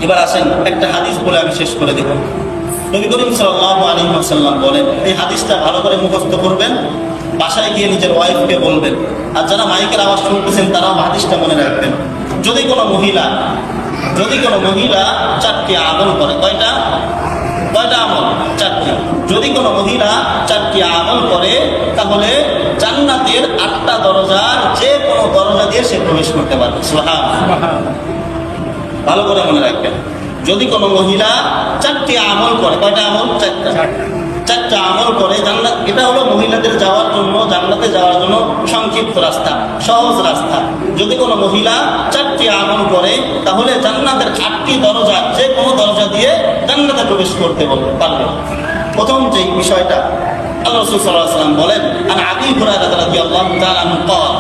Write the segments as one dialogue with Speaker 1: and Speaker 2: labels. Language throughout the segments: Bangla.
Speaker 1: এবার আসেন একটা হাদিস বলে আমি শেষ করে দেব। নবী করিম সাল্লাল্লাহু আলাইহি ওয়াসাল্লাম বলেন, এই হাদিসটা ভালো করে মুখস্থ করবেন, বাসায় গিয়ে নিজের ওয়াইফকে বলবেন, আর যারা মাইকের আওয়াজ শুনতেছেন তারাও হাদিসটা মনে রাখবেন। যদি কোনো মহিলা 4টি আমল করে, কয়টা আমল? 4টি। যদি কোনো মহিলা 4টি আমল করে, তাহলে জান্নাতের 8টা দরজার যে কোনো দরজা দিয়ে সে প্রবেশ করতে পারবে। সুবহানাল্লাহ। ভালো করে মনে রাখবেন, যদি কোনো মহিলা 4টি আমল করে, কয়টা আমল? 4টা আমল করে জান্নাত। এটা হলো মহিলাদের যাওয়ার জন্য, জান্নাতে যাওয়ার জন্য সংক্ষিপ্ত রাস্তা, সহজ রাস্তা। যদি কোনো মহিলা 4টি আমল করে, তাহলে জান্নাতের 8টি দরজা যে কোনো দরজা দিয়ে জান্নাতে প্রবেশ করতে পারবে। প্রথম যে বিষয়টা, আল্লাহ রাসূল সাল্লাল্লাহু আলাইহি ওয়াসাল্লাম বলেন, আন আবী হুরায়রা রাদিয়াল্লাহু তাআলা আনহু ক্বাল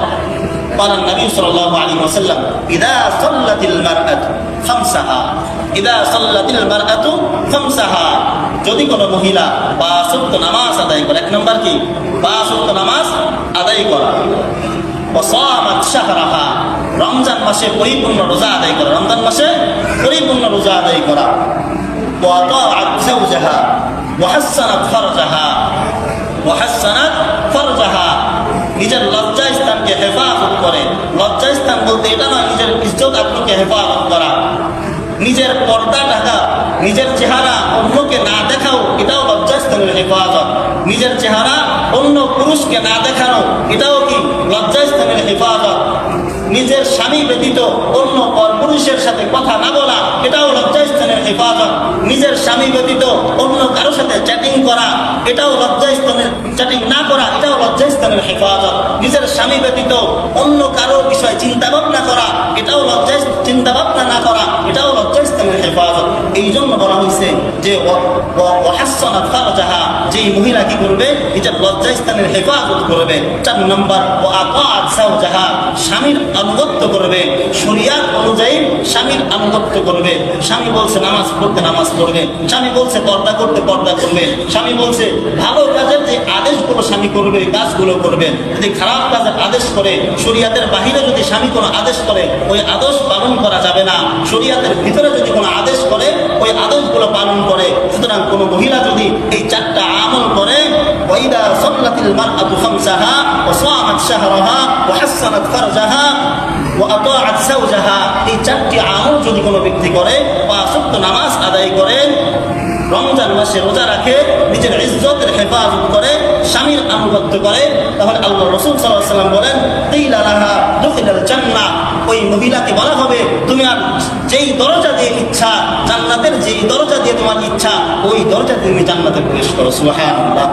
Speaker 1: قال النبي صلى الله عليه وسلم إذا صلت المرأة خمسها যদি কোনো মহিলা 5 ওয়াক্ত নামাজ আদায় করে, এক নম্বর কি 5 ওয়াক্ত নামাজ আদায় করা, ওয়াসামাত শাহরাহা রমজান মাসে পরিপূর্ণ রোজা আদায় করা, রমজান মাসে পরিপূর্ণ রোজা আদায় করা, ওয়া তাআত যাওজাহা ওয়া হাসানাত ফারজাহা নিজের লজ্জা স্থানকে হেফাজত করে। লজ্জা স্থান বলতে এটা নয় নিজের ইজ্জত আব্রুকে হেফাজত করা, নিজের পর্দা ঢাকা, নিজের চেহারা অন্যকে না দেখাও, এটাও লজ্জা স্থানের হেফাজত। নিজের চেহারা অন্য পুরুষকে না দেখানো, এটাও কি লজ্জা স্থানের হেফাজত। নিজের স্বামী ব্যতীত অন্য পুরুষের সাথে কথা না বলা, এটাও লজ্জাস্থানের হেফাজত। নিজের স্বামী ব্যতীত অন্য কারোর সাথে চ্যাটিং করা, এটাও লজ্জাস্থানের, চ্যাটিং না করা, এটাও লজ্জাস্থানের হেফাজত। নিজের স্বামী ব্যতীত অন্য কারো বিষয় চিন্তা ভাবনা করা, এটাও চিন্তা ভাবনা না করা, এটাও লজ্জাস্থানের হেফাজত। এই জন্য বলা হয়েছে যে ওয়াহাসসানাত ফারজাহা, যেই মহিলা কি করবে, নিজের লজ্জাস্থানের হেফাজত করবে। 4 নম্বর ওয়াতাআত যাওজাহা, স্বামীর আনুগত্য করবে, শরিয়াত অনুযায়ী স্বামীর আনুগত্য করবে। স্বামী বলছে নামাজ পড়তে নামাজ পড়বে, স্বামী বলছে পর্দা করতে পর্দা করবে, স্বামী বলছে ভালো কাজের যে আদেশগুলো স্বামী করবে কাজগুলো করবে। যদি খারাপ কাজের আদেশ করে, শরিয়াতের বাহিরে যদি স্বামী কোনো আদেশ করে, ওই আদেশ পালন করা যাবে না। শরিয়াতের ভিতরে যদি কোনো আদেশ করে, ওই আদেশগুলো পালন করে। সুতরাং কোনো মহিলা যদি এই 4টা আমল করে, ওয়াইদা সাল্লাতিল মারআতু খামসাহা ওয়া সামাত শাহরাহা ওয়া হাসানাত ফারজাহা ওয়া আতাআত যাওজাহা, এই 4টি আমল যদি কোনো ব্যক্তি করে, 5 ওয়াক্ত নামাজ আদায় করে, রমজান মাসে রোজা রাখে, নিজের ইজ্জতের হেফাজত করে, স্বামীর আনুগত্য করে, তাহলে আল্লাহ রাসূল সাল্লাল্লাহু আলাইহি ওয়াসাল্লাম বলেন, কিলা লাহা দুখিলাল জান্নাহ, ওই মহিলাকে বলা হবে তুমি আর যেই দরজা দিয়ে ইচ্ছা, জান্নাতের যেই দরজা দিয়ে তোমার ইচ্ছা, ওই দরজা দিয়ে তুমি জান্নাতে প্রবেশ করো। সুবহানাল্লাহ।